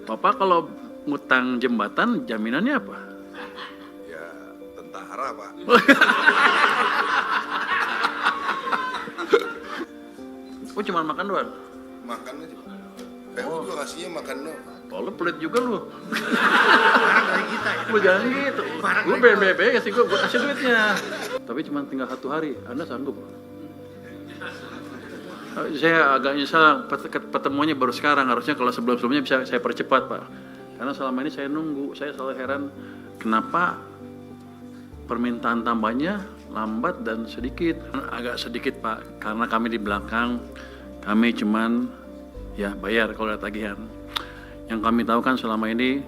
Bapak kalau ngutang jembatan jaminannya apa? Ya, tentara Pak. Oh cuma makan doang? Makan aja Pak. PU juga kasihnya makan doang. Oh lu pelit juga lu. Barang dari kita ya. Lu jangan gitu. Lu BNPB kasih gue kasih duitnya. Tapi cuma tinggal 1 hari, Anda sanggup? Saya agak nyesal pertemuannya baru sekarang. Harusnya kalau sebelum-sebelumnya bisa saya percepat Pak. Karena selama ini saya nunggu, saya selalu heran kenapa permintaan tambahnya lambat dan sedikit. Agak sedikit Pak, karena kami di belakang, kami cuman ya bayar kalau ada tagihan. Yang kami tahu kan selama ini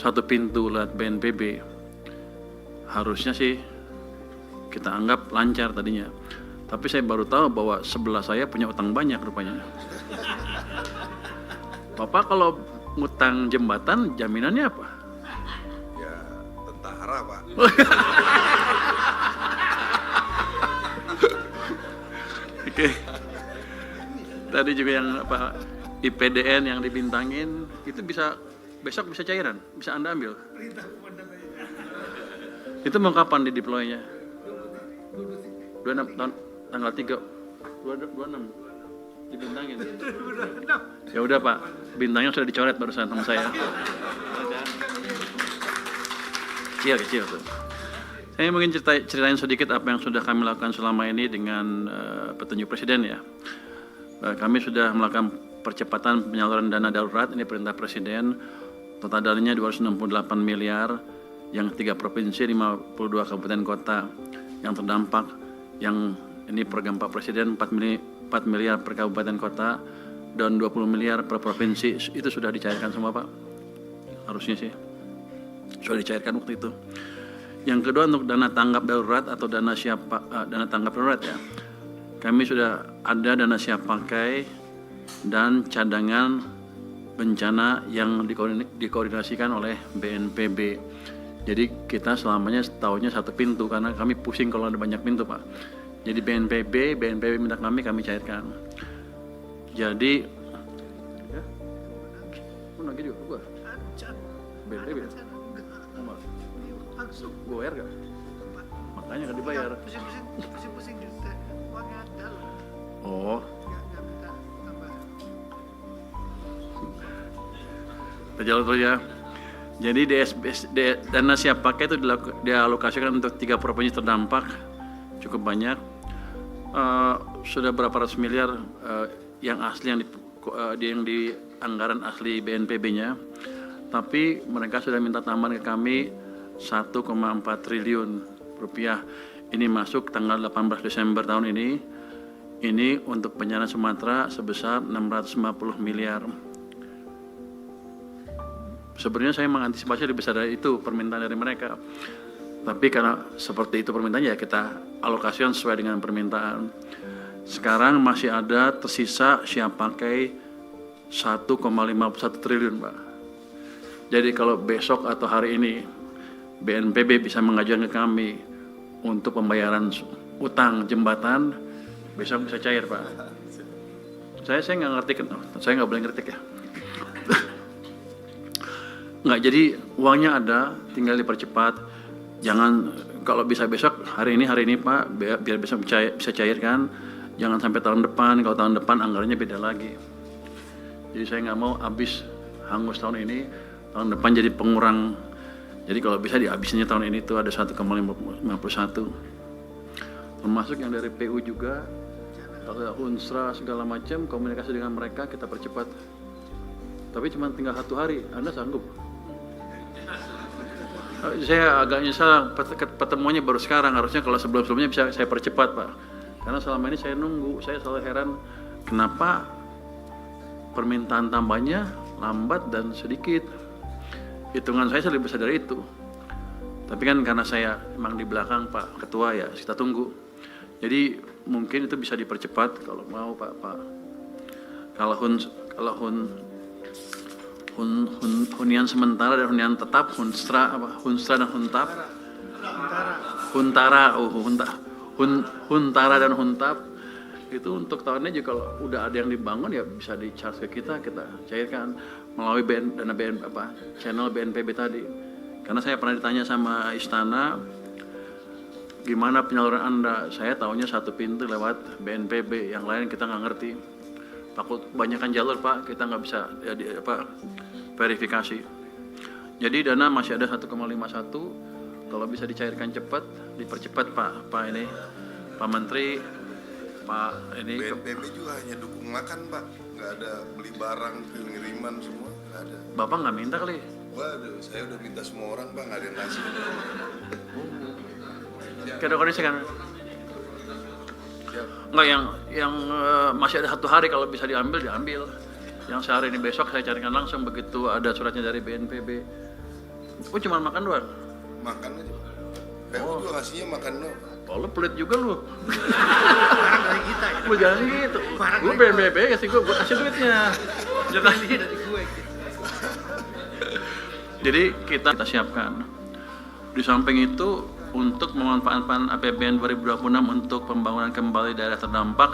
satu pintu lewat BNPB harusnya sih kita anggap lancar tadinya. Tapi saya baru tahu bahwa sebelah saya punya utang banyak rupanya. Bapak kalau ngutang jembatan jaminannya apa? Ya, tentara Pak. Oke. Tadi juga yang apa IPDN yang dibintangin itu bisa besok bisa cairan, bisa Anda ambil. Itu mau kapan di deploy-nya? 26 tahun tanggal 3 26 dibintangin. Ya udah Pak, bintangnya sudah dicoret barusan sama saya. Kecil tuh. Saya mungkin ceritain sedikit apa yang sudah kami lakukan selama ini dengan petunjuk Presiden ya. Kami sudah melakukan percepatan penyaluran dana darurat, ini perintah Presiden. Total dananya 268 miliar, yang 3 provinsi, 52 kabupaten kota yang terdampak, yang ini program Pak Presiden 4 miliar per kabupaten kota dan 20 miliar per provinsi. Itu sudah dicairkan semua Pak, harusnya sih sudah dicairkan waktu itu. Yang kedua untuk dana tanggap darurat atau dana tanggap darurat ya, kami sudah ada dana siap pakai dan cadangan bencana yang dikoordinasikan oleh BNPB. Jadi kita selamanya setahunnya satu pintu karena kami pusing kalau ada banyak pintu Pak. Jadi BNPB minta kami cairkan. Jadi, ya, lu nagih juga gua. BNPB. Gue bayar gak? Makanya gak dibayar. Pusing-pusing uangnya ada loh. Oh, Nggak minta tambah. terjalur terus ya. Jadi dana siap pakai itu dialokasikan untuk 3 provinsi terdampak, cukup banyak. Sudah berapa ratus miliar yang asli yang di anggaran asli BNPB-nya. Tapi mereka sudah minta tambahan ke kami 1,4 triliun rupiah. Ini masuk tanggal 18 Desember tahun ini. Ini untuk penyiaran Sumatera sebesar 650 miliar. Sebenarnya saya mengantisipasi lebih besar dari itu permintaan dari mereka. Tapi karena seperti itu permintaannya ya kita alokasikan sesuai dengan permintaan. Sekarang masih ada tersisa siap pakai 1,51 triliun Pak. Jadi kalau besok atau hari ini BNPB bisa mengajukan ke kami untuk pembayaran utang jembatan, besok bisa cair Pak. Saya nggak ngerti, saya nggak boleh ngerti ya. Nggak, jadi uangnya ada, tinggal dipercepat. Jangan kalau bisa besok hari ini Pak, biar besok bisa cairkan. Jangan sampai tahun depan. Kalau tahun depan anggarannya beda lagi. Jadi saya nggak mau habis hangus tahun ini, tahun depan jadi pengurang. Jadi kalau bisa dihabisnya tahun ini tuh ada 1,51. Termasuk yang dari PU juga, kalau Unsra segala macam, komunikasi dengan mereka kita percepat. Tapi cuma tinggal 1 hari, Anda sanggup? Saya agak nyesal pertemuannya baru sekarang. Harusnya kalau sebelum-sebelumnya bisa saya percepat Pak. Karena selama ini saya nunggu, saya selalu heran kenapa permintaan tambahnya lambat dan sedikit. Hitungan saya lebih besar dari itu. Tapi kan karena saya emang di belakang Pak Ketua ya, kita tunggu. Jadi mungkin itu bisa dipercepat kalau mau Pak. Kalau hunian sementara dan hunian tetap, Hunstra dan Huntap. Huntara dan Huntap itu untuk tahunnya juga kalau udah ada yang dibangun ya bisa di-charge ke kita cairkan melalui dana channel BNPB tadi. Karena saya pernah ditanya sama Istana, gimana penyaluran Anda? Saya tahunya satu pintu lewat BNPB, yang lain kita nggak ngerti. Takut kebanyakan jalur Pak, kita nggak bisa verifikasi. Jadi dana masih ada 1,51, kalau bisa dicairkan cepat, dipercepat Pak Menteri, Pak ini. BNPB juga hanya dukung makan Pak, nggak ada beli barang, pengiriman semua, nggak ada. Bapak nggak minta kali? Waduh, saya udah minta semua orang Pak, nggak ada yang ngasih. Kayak kondisi kan? Enggak, yang masih ada 1 hari kalau bisa diambil. Yang sehari ini besok saya carikan langsung begitu ada suratnya dari BNPB. Oh cuma makan doang? Makan aja Pak. PU juga ngasihnya makan doang. Oh lu pelit juga lu. Barang dari kita ya. Lu jangan gitu. Barang Lu dari BNPB kasih gue kasih duitnya. Jangan Ini dari gue gitu. Jadi kita siapkan. Di samping itu untuk memanfaatkan APBN 2026 untuk pembangunan kembali daerah terdampak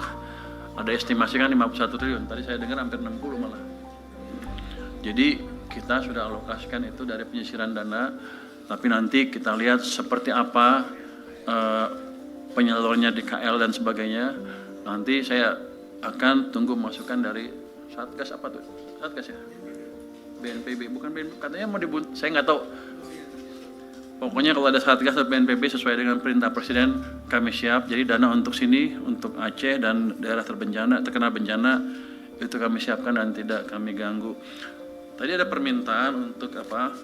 ada estimasi kan 51 triliun. Tadi saya dengar hampir 60 malah. Jadi kita sudah alokasikan itu dari penyisiran dana, tapi nanti kita lihat seperti apa penyalurnya di KL dan sebagainya. Nanti saya akan tunggu masukan dari Satgas apa tuh? Satgas ya? BNPB, bukan BNPB, katanya mau saya nggak tahu. Pokoknya kalau ada Satgas atau BNPB sesuai dengan perintah Presiden, kami siap. Jadi dana untuk sini, untuk Aceh dan daerah terkena bencana, itu kami siapkan dan tidak kami ganggu. Tadi ada permintaan untuk apa?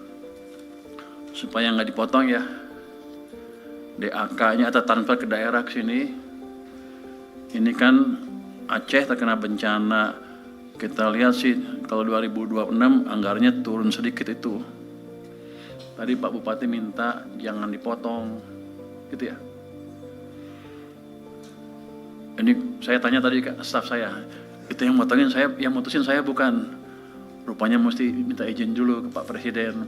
Supaya nggak dipotong ya. DAK-nya atau transfer ke daerah ke sini. Ini kan Aceh terkena bencana. Kita lihat sih kalau 2026 anggarannya turun sedikit itu. Tadi Pak Bupati minta jangan dipotong, gitu ya. Ini saya tanya tadi ke staf saya, itu yang motongin saya, yang mutusin saya bukan. Rupanya mesti minta izin dulu ke Pak Presiden.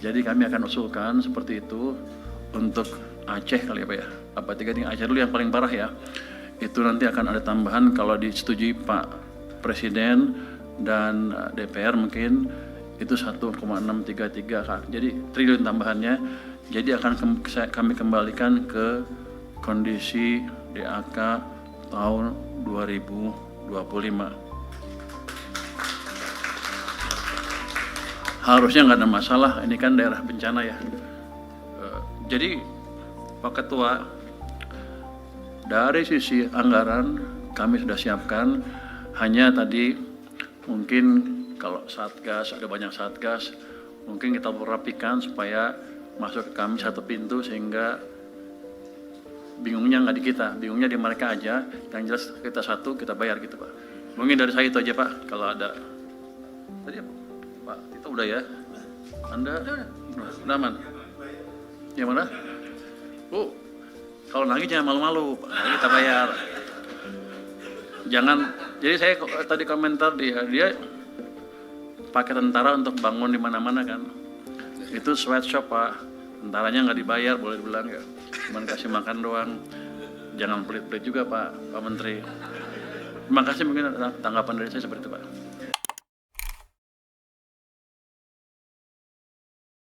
Jadi kami akan usulkan seperti itu untuk Aceh kali ya Pak ya. Apa 3 Aceh dulu yang paling parah ya. Itu nanti akan ada tambahan kalau disetujui Pak Presiden dan DPR mungkin itu 1,633 Kak. Jadi triliun tambahannya. Jadi akan kami kembalikan ke kondisi DAK tahun 2025. Harusnya nggak ada masalah, ini kan daerah bencana ya. Jadi Pak Ketua, dari sisi anggaran kami sudah siapkan, hanya tadi mungkin kalau Satgas, ada banyak Satgas, mungkin kita rapikan supaya masuk ke kami satu pintu sehingga bingungnya nggak di kita, bingungnya di mereka aja, yang jelas kita satu, kita bayar gitu Pak. Mungkin dari saya itu aja Pak, kalau ada. Tadi Pak, itu udah ya? Anda? Udah aman? Yang mana? Oh, kalau lagi jangan malu-malu, Pak. Nanti kita bayar. Jangan, jadi saya tadi komentar dia pakai tentara untuk bangun di mana-mana kan. Itu sweatshop Pak. Tentaranya nggak dibayar, boleh dibilang ya. Cuman kasih makan doang. Jangan pelit-pelit juga Pak Menteri. Terima kasih, mungkin ada tanggapan dari saya seperti itu Pak.